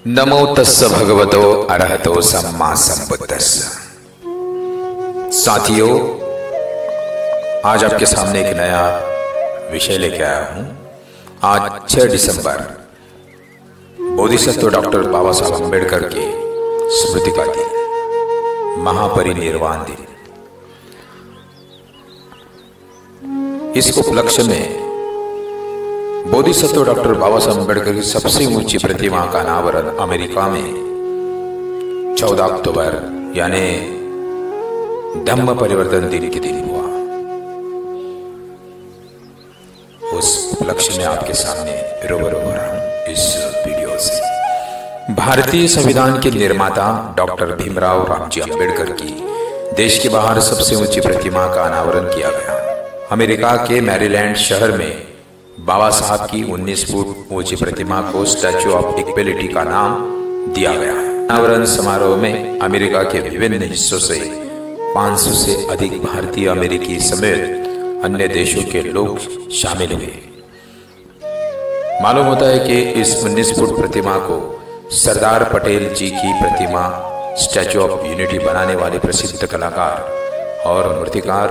नमो तस्स भगवतो अरहतो सम्मा संबुद्दस्स। साथियों, आज आपके सामने एक नया विषय लेके आया हूं। आज 6 दिसंबर बोधिसत्व डॉक्टर बाबा साहब अम्बेडकर की स्मृति का दिन, महापरिनिर्वाण दिन। इस उपलक्ष्य में बोधिसत्व डॉक्टर बाबा साहब अम्बेडकर की सबसे ऊंची प्रतिमा का अनावरण अमेरिका में 14 अक्टूबर यानी धम्म परिवर्तन दिन के दिन हुआ। उस उपलक्ष्य में आपके सामने रूबरू हो रहा हूं इस वीडियो से। भारतीय संविधान के निर्माता डॉक्टर भीमराव रामजी अम्बेडकर की देश के बाहर सबसे ऊंची प्रतिमा का अनावरण किया गया। अमेरिका के मैरीलैंड शहर में बाबा साहब की 19 फुट ऊंची प्रतिमा को स्टैच्यू ऑफ इक्वलिटी का नाम दिया गया है। अनावरण समारोह में अमेरिका के विभिन्न हिस्सों से 500 से अधिक भारतीय, अमेरिकी समेत अन्य देशों के लोग शामिल हुए। मालूम होता है कि इस 19 फुट प्रतिमा को सरदार पटेल जी की प्रतिमा स्टैच्यू ऑफ यूनिटी बनाने वाले प्रसिद्ध कलाकार और मूर्तिकार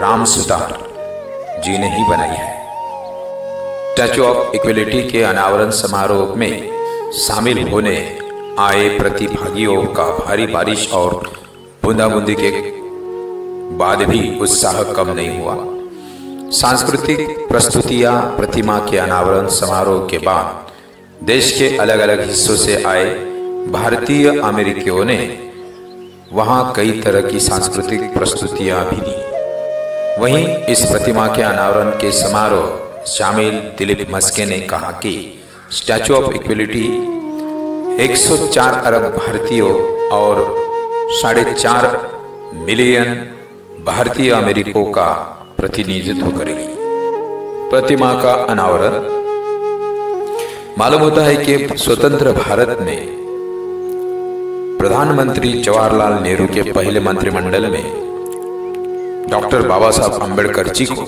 राम सुतार जी ने ही बनाई है। स्टैच्यू ऑफ इक्वलिटी के अनावरण समारोह में शामिल होने आए प्रतिभागियों का भारी बारिश और बूंदाबूंदी के बाद भी उत्साह कम नहीं हुआ। सांस्कृतिक प्रस्तुतियां, प्रतिमा के अनावरण समारोह के बाद देश के अलग अलग हिस्सों से आए भारतीय अमेरिकियों ने वहां कई तरह की सांस्कृतिक प्रस्तुतियां भी दी। वहीं इस प्रतिमा के अनावरण के समारोह शामिल दिलीप मस्के ने कहा कि स्टैच्यू ऑफ इक्वलिटी 104 अरब भारतीयों और 4.5 मिलियन भारतीय अमेरिकों का प्रतिनिधित्व करेगी। प्रतिमा का अनावरण मालूम होता है कि स्वतंत्र भारत में प्रधानमंत्री जवाहरलाल नेहरू के पहले मंत्रिमंडल में डॉक्टर बाबा साहब अम्बेडकर जी को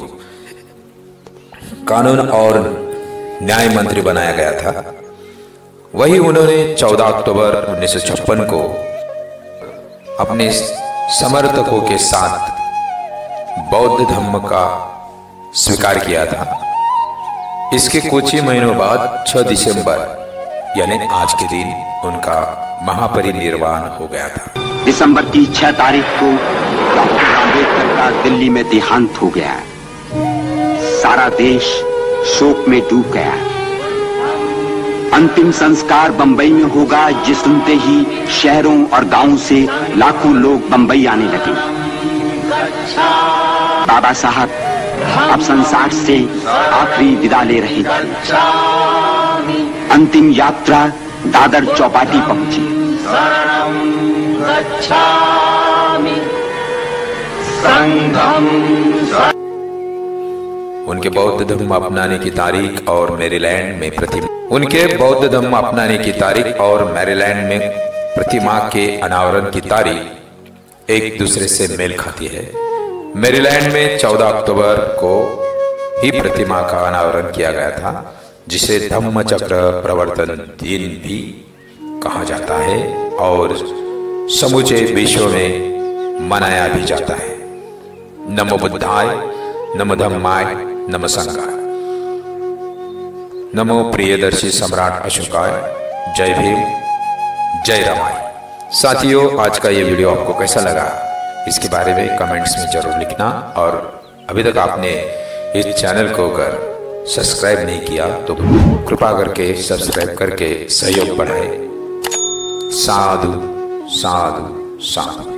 कानून और न्याय मंत्री बनाया गया था। वही उन्होंने 14 अक्टूबर 1956 को अपने समर्थकों के साथ बौद्ध धर्म का स्वीकार किया था। इसके कुछ ही महीनों बाद 6 दिसंबर यानी आज के दिन उनका महापरिनिर्वाण हो गया था। दिसंबर की 6 तारीख को डॉक्टर अम्बेडकर का दिल्ली में देहांत हो गया। सारा देश शोक में डूब गया। अंतिम संस्कार बंबई में होगा, ये सुनते ही शहरों और गांवों से लाखों लोग बंबई आने लगे। बाबा साहब अब संसार से आखिरी विदा ले रहे थे। अंतिम यात्रा दादर चौपाटी पहुंची। उनके बौद्ध धर्म अपनाने की तारीख और मैरीलैंड में प्रतिमा के अनावरण की तारीख एक दूसरे से मेल खाती है। मैरीलैंड में 14 अक्टूबर को ही प्रतिमा का अनावरण किया गया था, जिसे धम्म चक्र प्रवर्तन दिन भी कहा जाता है और समूचे विश्व में मनाया भी जाता है। नमो बुद्धाय, नमो धम्माय, नमो संघाय, नमो प्रियदर्शी सम्राट अशोकाय, जय भीम, जय रामाय। साथियों, आज का ये वीडियो आपको कैसा लगा इसके बारे में कमेंट्स में जरूर लिखना। और अभी तक आपने इस चैनल को अगर सब्सक्राइब नहीं किया तो कृपा करके सब्सक्राइब करके सहयोग बढ़ाएं। साधु साधु साधु।